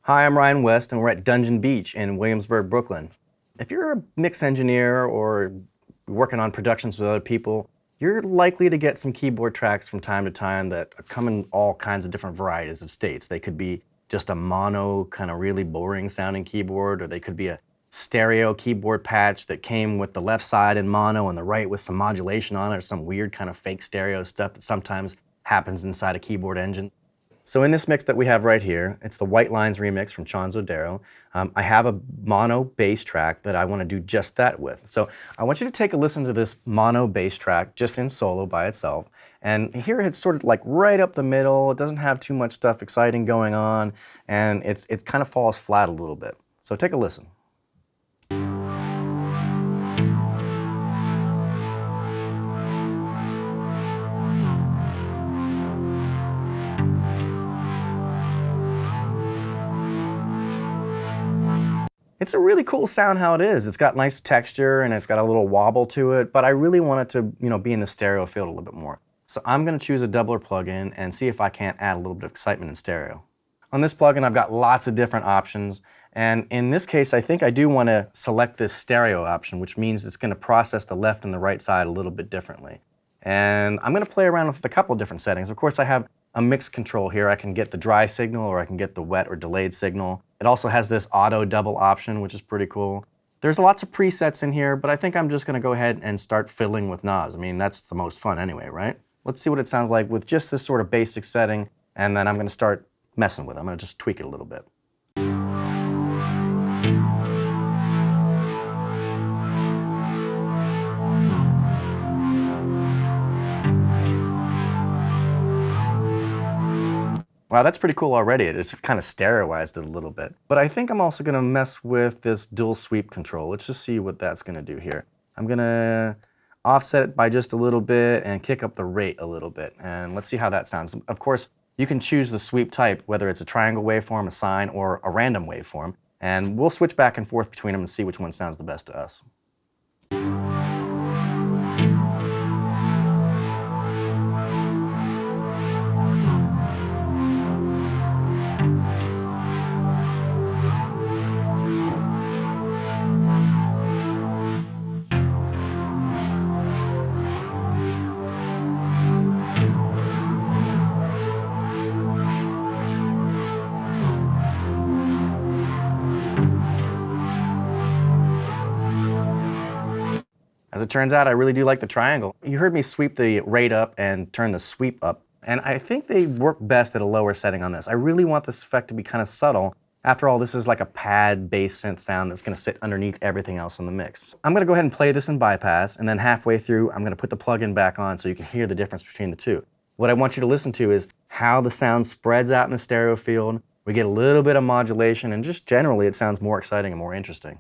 Hi, I'm Ryan West, and we're at Dungeon Beach in Williamsburg, Brooklyn. If you're a mix engineer or working on productions with other people, you're likely to get some keyboard tracks from time to time that come in all kinds of different varieties of states. They could be just a mono, kind of really boring sounding keyboard, or they could be a stereo keyboard patch that came with the left side in mono and the right with some modulation on it, or some weird kind of fake stereo stuff that sometimes happens inside a keyboard engine. So in this mix that we have right here, it's the White Lines remix from Chansz Odero. I have a mono bass track that I want to do just that with. So I want you to take a listen to this mono bass track just in solo by itself. And here it's sort of like right up the middle. It doesn't have too much stuff exciting going on, and it kind of falls flat a little bit. So take a listen. It's a really cool sound how it is. It's got nice texture and it's got a little wobble to it, but I really want it to, be in the stereo field a little bit more. So I'm going to choose a doubler plugin and see if I can't add a little bit of excitement in stereo. On this plugin, I've got lots of different options, and in this case, I think I do want to select this stereo option, which means it's going to process the left and the right side a little bit differently. And I'm going to play around with a couple of different settings. Of course, I have a mix control here. I can get the dry signal or I can get the wet or delayed signal. It also has this auto double option, which is pretty cool. There's lots of presets in here, but I think I'm just going to go ahead and start fiddling with knobs. I mean, that's the most fun anyway, right? Let's see what it sounds like with just this sort of basic setting, and then I'm going to start messing with it. I'm going to just tweak it a little bit. Wow, that's pretty cool already. It just kind of stereoized it a little bit. But I think I'm also going to mess with this dual sweep control. Let's just see what that's going to do here. I'm going to offset it by just a little bit and kick up the rate a little bit. And let's see how that sounds. Of course, you can choose the sweep type, whether it's a triangle waveform, a sine, or a random waveform. And we'll switch back and forth between them and see which one sounds the best to us. As it turns out, I really do like the triangle. You heard me sweep the rate up and turn the sweep up, and I think they work best at a lower setting on this. I really want this effect to be kind of subtle. After all, this is like a pad bass synth sound that's going to sit underneath everything else in the mix. I'm going to go ahead and play this in bypass, and then halfway through, I'm going to put the plugin back on so you can hear the difference between the two. What I want you to listen to is how the sound spreads out in the stereo field. We get a little bit of modulation, and just generally it sounds more exciting and more interesting.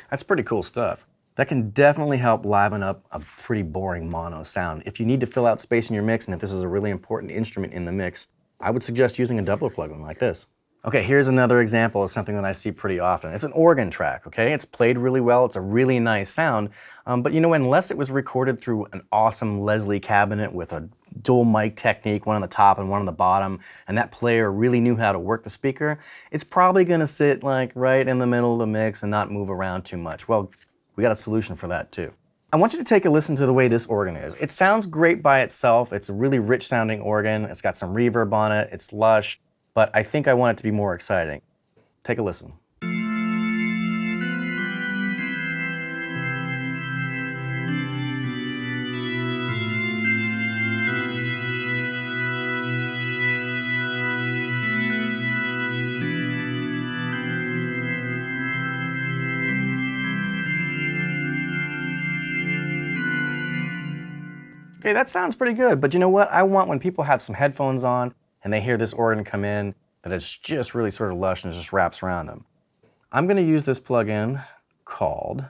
That's pretty cool stuff. That can definitely help liven up a pretty boring mono sound. If you need to fill out space in your mix, and if this is a really important instrument in the mix, I would suggest using a doubler plugin like this. Okay, here's another example of something that I see pretty often. It's an organ track, okay? It's played really well, it's a really nice sound, but unless it was recorded through an awesome Leslie cabinet with a dual mic technique, one on the top and one on the bottom, and that player really knew how to work the speaker, it's probably gonna sit like right in the middle of the mix and not move around too much. Well, we got a solution for that too. I want you to take a listen to the way this organ is. It sounds great by itself. It's a really rich sounding organ. It's got some reverb on it. It's lush. But I think I want it to be more exciting. Take a listen. Okay, that sounds pretty good, but you know what? I want when people have some headphones on and they hear this organ come in, that it's just really sort of lush and it just wraps around them. I'm going to use this plugin called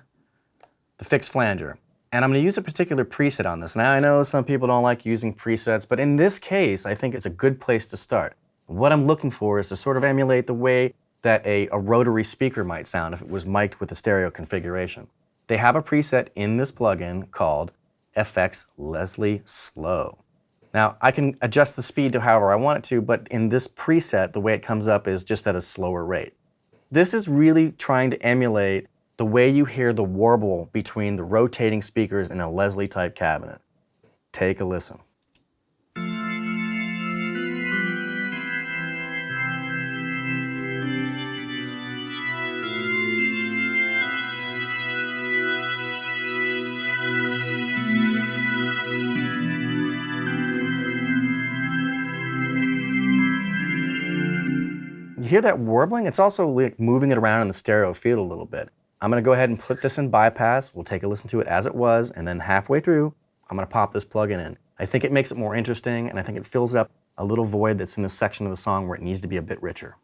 the Fix Flanger, and I'm going to use a particular preset on this. Now I know some people don't like using presets, but in this case, I think it's a good place to start. What I'm looking for is to sort of emulate the way that a rotary speaker might sound if it was mic'd with a stereo configuration. They have a preset in this plugin called FX Leslie Slow. Now, I can adjust the speed to however I want it to, but in this preset, the way it comes up is just at a slower rate. This is really trying to emulate the way you hear the warble between the rotating speakers in a Leslie type cabinet. Take a listen. You hear that warbling? It's also like moving it around in the stereo field a little bit. I'm going to go ahead and put this in bypass. We'll take a listen to it as it was, and then halfway through, I'm going to pop this plugin in. I think it makes it more interesting, and I think it fills up a little void that's in this section of the song where it needs to be a bit richer.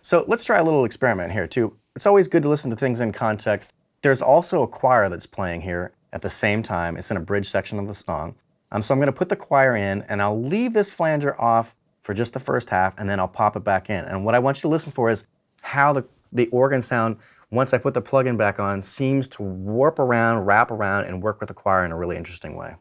So let's try a little experiment here too. It's always good to listen to things in context. There's also a choir that's playing here at the same time. It's in a bridge section of the song. So I'm going to put the choir in, and I'll leave this flanger off for just the first half, and then I'll pop it back in. And what I want you to listen for is how the organ sound, once I put the plugin back on, seems to warp around, wrap around, and work with the choir in a really interesting way.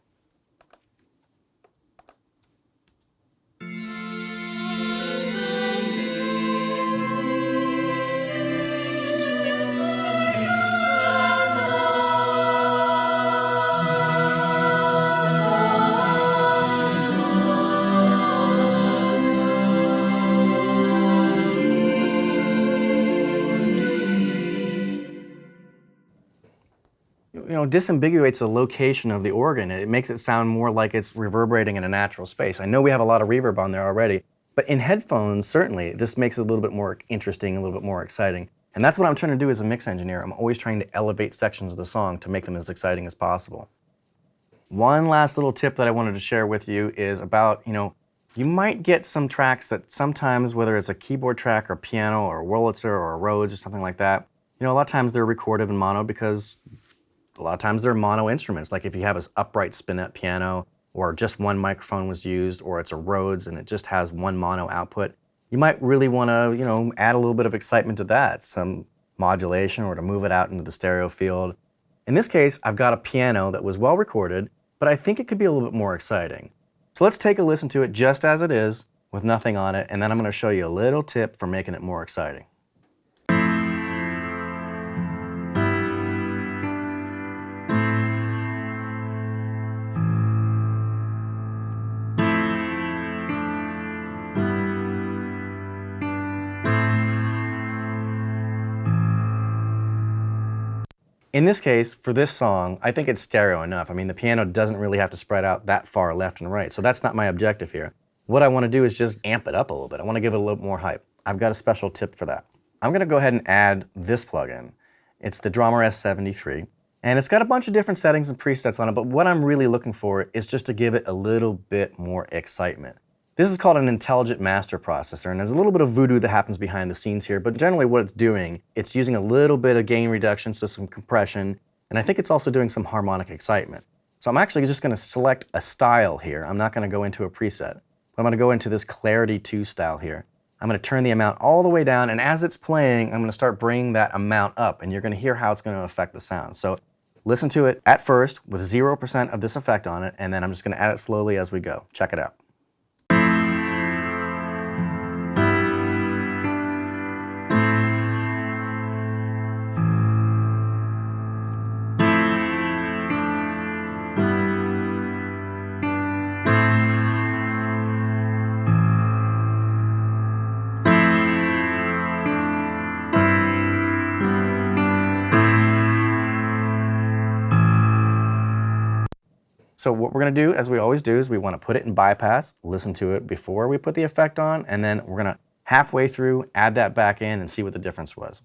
Disambiguates the location of the organ. It makes it sound more like it's reverberating in a natural space. I know we have a lot of reverb on there already, but in headphones, certainly, this makes it a little bit more interesting, a little bit more exciting. And that's what I'm trying to do as a mix engineer. I'm always trying to elevate sections of the song to make them as exciting as possible. One last little tip that I wanted to share with you is about, you might get some tracks that sometimes, whether it's a keyboard track or piano or Wurlitzer or a Rhodes or something like that, a lot of times they're recorded in mono because a lot of times they're mono instruments. Like if you have an upright spinet piano, or just one microphone was used, or it's a Rhodes and it just has one mono output, you might really want to, add a little bit of excitement to that, some modulation, or to move it out into the stereo field. In this case, I've got a piano that was well recorded, but I think it could be a little bit more exciting. So let's take a listen to it just as it is, with nothing on it, and then I'm going to show you a little tip for making it more exciting. In this case, for this song, I think it's stereo enough. I mean, the piano doesn't really have to spread out that far left and right, so that's not my objective here. What I want to do is just amp it up a little bit. I want to give it a little more hype. I've got a special tip for that. I'm going to go ahead and add this plugin. It's the Drawmer S73, and it's got a bunch of different settings and presets on it, but what I'm really looking for is just to give it a little bit more excitement. This is called an intelligent master processor, and there's a little bit of voodoo that happens behind the scenes here, but generally what it's doing, it's using a little bit of gain reduction, so some compression, and I think it's also doing some harmonic excitement. So I'm actually just going to select a style here. I'm not going to go into a preset, but I'm going to go into this Clarity 2 style here. I'm going to turn the amount all the way down, and as it's playing, I'm going to start bringing that amount up, and you're going to hear how it's going to affect the sound. So listen to it at first with 0% of this effect on it, and then I'm just going to add it slowly as we go. Check it out. So what we're going to do, as we always do, is we want to put it in bypass, listen to it before we put the effect on, and then we're going to halfway through add that back in and see what the difference was.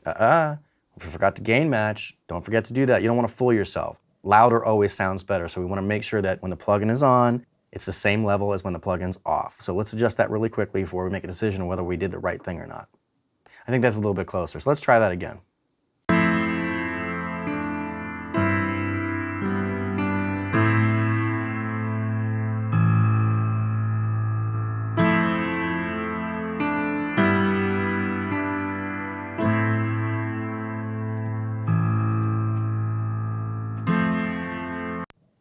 If you forgot to gain match, don't forget to do that. You don't want to fool yourself. Louder always sounds better, so we want to make sure that when the plugin is on, it's the same level as when the plugin's off. So let's adjust that really quickly before we make a decision on whether we did the right thing or not. I think that's a little bit closer, so let's try that again.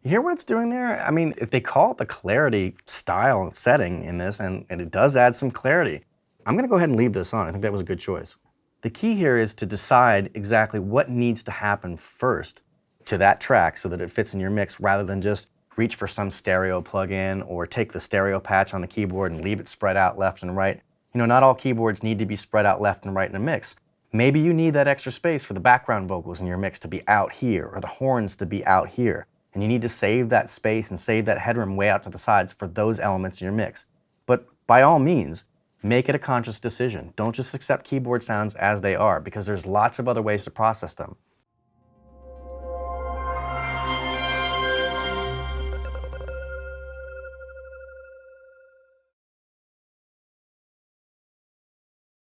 You hear what it's doing there? I mean, if they call it the clarity style setting in this, and it does add some clarity, I'm gonna go ahead and leave this on. I think that was a good choice. The key here is to decide exactly what needs to happen first to that track so that it fits in your mix, rather than just reach for some stereo plugin or take the stereo patch on the keyboard and leave it spread out left and right. You know, not all keyboards need to be spread out left and right in a mix. Maybe you need that extra space for the background vocals in your mix to be out here, or the horns to be out here. And you need to save that space and save that headroom way out to the sides for those elements in your mix. But by all means, make it a conscious decision. Don't just accept keyboard sounds as they are, because there's lots of other ways to process them.